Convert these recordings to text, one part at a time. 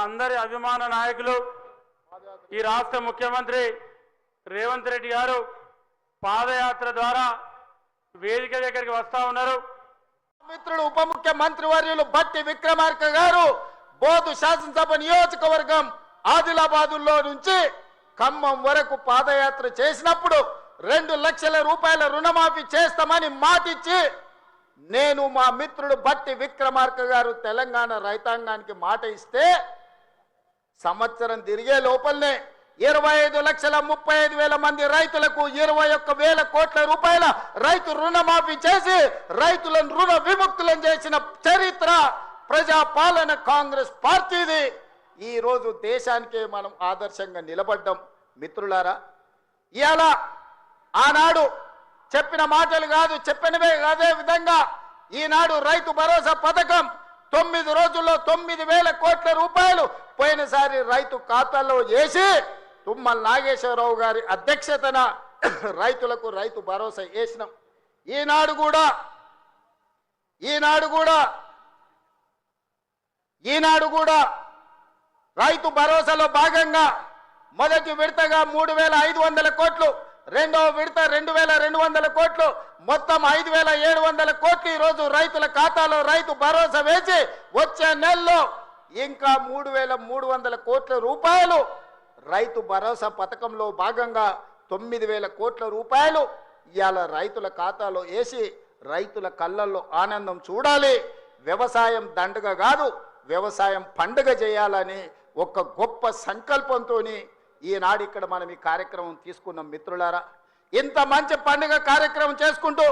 మనందరి అభిమాన నాయకులు ఈ రాష్ట్ర ముఖ్యమంత్రి రేవంత్ రెడ్డి గారు పాదయాత్ర ద్వారా వేదిక దగ్గరికి వస్తా ఉన్నారు. మిత్రుడు ఉప ముఖ్యమంత్రి వర్యులు బట్టి విక్రమార్క గారు బోధు శాసనసభ నియోజకవర్గం ఆదిలాబాదులో నుంచి ఖమ్మం వరకు పాదయాత్ర చేసినప్పుడు 2 లక్షల రూపాయల రుణమాఫీ చేస్తామని మాటిచ్చి నేను మా మిత్రుడు బట్టి విక్రమార్క గారు తెలంగాణ రైతాంగానికి మాట ఇస్తే సంవత్సరం తిరిగే లోపలనే 25,35,000 మంది రైతులకు 21,000 కోట్ల రూపాయల రైతు రుణమాఫీ చేసి రైతులను రుణ విముక్తులను చేసిన చరిత్ర ప్రజాపాలన కాంగ్రెస్ పార్టీది. ఈ రోజు దేశానికే మనం ఆదర్శంగా నిలబడ్డాం. మిత్రులారా, ఇవాళ ఆనాడు చెప్పిన మాటలు కాదు, చెప్పినవే అదే విధంగా ఈనాడు రైతు భరోసా పథకం 9 రోజుల్లో 9,000 కోట్ల రూపాయలు పోయినసారి రైతు ఖాతాలో వేసి తుమ్మల నాగేశ్వరరావు గారి అధ్యక్షతన రైతులకు రైతు భరోసా వేసినాం. ఈనాడు కూడా రైతు భరోసాలో భాగంగా మొదటి విడతగా 3,500 కోట్లు, రెండవ విడత 2,200 కోట్లు, మొత్తం 5,700 కోట్లు ఈరోజు రైతుల ఖాతాలో రైతు భరోసా వేసి వచ్చే నెలలో ఇంకా 3,300 కోట్ల రూపాయలు రైతు భరోసా పథకంలో భాగంగా 9,000 కోట్ల రూపాయలు ఇవాళ రైతుల ఖాతాలో వేసి రైతుల కళ్ళల్లో ఆనందం చూడాలి. వ్యవసాయం దండగ కాదు, వ్యవసాయం పండుగ చేయాలని ఒక గొప్ప సంకల్పంతో ఈనాడు ఇక్కడ మనం ఈ కార్యక్రమం తీసుకున్నాం. మిత్రులారా, ఇంత మంచి పండుగ కార్యక్రమం చేసుకుంటూ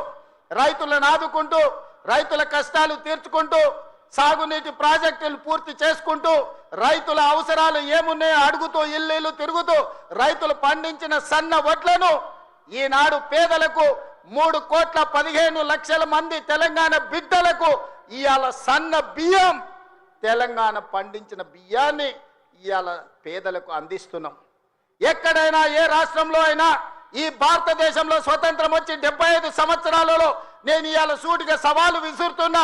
రైతులను ఆదుకుంటూ రైతుల కష్టాలు తీర్చుకుంటూ సాగునీటి ప్రాజెక్టులు పూర్తి చేసుకుంటూ రైతుల అవసరాలు ఏమున్నాయో అడుగుతూ ఇల్లు తిరుగుతూ రైతులు పండించిన సన్న వడ్లను ఈనాడు పేదలకు 3,15,00,000 మంది తెలంగాణ బిడ్డలకు ఇవాళ సన్న బియ్యం తెలంగాణ పండించిన బియ్యాన్ని ఇవాళ పేదలకు అందిస్తున్నాం. ఎక్కడైనా ఏ రాష్ట్రంలో అయినా ఈ భారతదేశంలో స్వతంత్రం వచ్చి 75 సంవత్సరాలలో నేను ఇవాళ సూటిగా సవాలు విసురుతున్నా.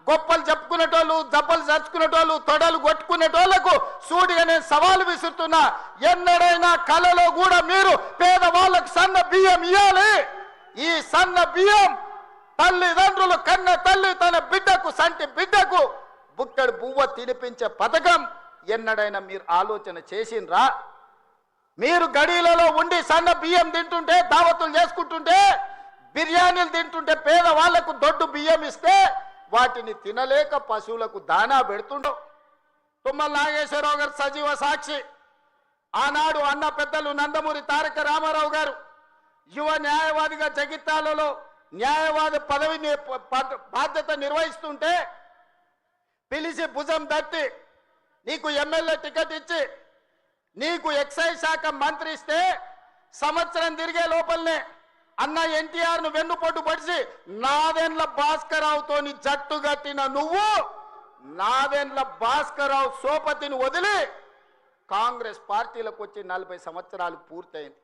గొప్పలు చెప్పుకునేటోళ్ళు, జబ్బలు చచ్చుకునేటోళ్ళు, తొడలు కొట్టుకునేటోళ్లకు సూటిగా నేను సవాలు విసురుతున్నా. ఎన్నడైనా కలలో కూడా మీరు పేదవాళ్ళకు సన్న బియ్యం ఇవ్వాలి. ఈ సన్న బియ్యం తల్లిదండ్రులు కన్న తల్లి తన బిడ్డకు సంటి బిడ్డకు బుక్కడు బువ్వ తినిపించే పథకం ఎన్నడైనా మీరు ఆలోచన చేసిండ్రా? మీరు గడిలలో ఉండి సన్న బియ్యం తింటుంటే, దావతులు చేసుకుంటుంటే, బిర్యానీలు తింటుంటే పేదవాళ్లకు దొడ్డు బియ్యం ఇస్తే వాటిని తినలేక పశువులకు దానా పెడుతుండవు. తుమ్మల నాగేశ్వరరావు గారు సజీవ సాక్షి. ఆనాడు అన్న పెద్దలు నందమూరి తారక రామారావు గారు యువ న్యాయవాదిగా జగిత్యాలలో న్యాయవాది పదవిని బాధ్యత నిర్వహిస్తుంటే పిలిచి భుజం తట్టి నీకు ఎమ్మెల్యే టికెట్ ఇచ్చి నీకు ఎక్సైజ్ శాఖ మంత్రి ఇస్తే సంవత్సరం తిరిగే లోపలనే అన్న ఎన్టీఆర్ను వెన్నుపోటు పడిచి నాదెండ్ల భాస్కరరావుతోని జట్టు కట్టిన నువ్వు నాదెండ్ల భాస్కరరావు సోపతిని వదిలి కాంగ్రెస్ పార్టీలకు వచ్చి 40 సంవత్సరాలు పూర్తయింది.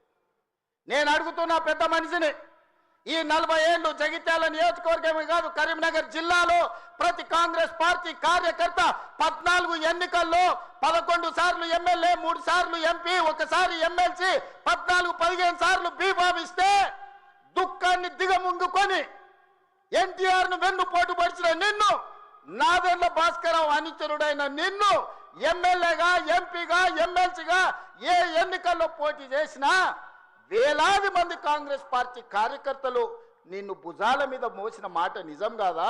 నేను అడుగుతున్నా పెద్ద మనిషిని, ఈ 40 ఏళ్ళు జగిత్యాల నియోజకవర్గమే కాదు కరీంనగర్ జిల్లాలో ప్రతి కాంగ్రెస్ పార్టీ కార్యకర్త 14 ఎన్నికల్లో 11 సార్లు ఎమ్మెల్యే, 3 సార్లు ఎంపీ, 1 సారి ఎమ్మెల్సీ, 14-15 సార్లు బీభావిస్తే దుఃఖాన్ని దిగముంగుకొని ఎన్టీఆర్ను వెన్నుపోటు పడిచిన నిన్ను, నాదెండ్ల భాస్కరరావు అనుచరుడైన నిన్ను ఎమ్మెల్యేగా, ఎంపీగా, ఎమ్మెల్సీగా ఏ ఎన్నికల్లో పోటీ చేసినా వేలాది మంది కాంగ్రెస్ పార్టీ కార్యకర్తలు నిన్ను భుజాల మీద మోసిన మాట నిజం కాదా?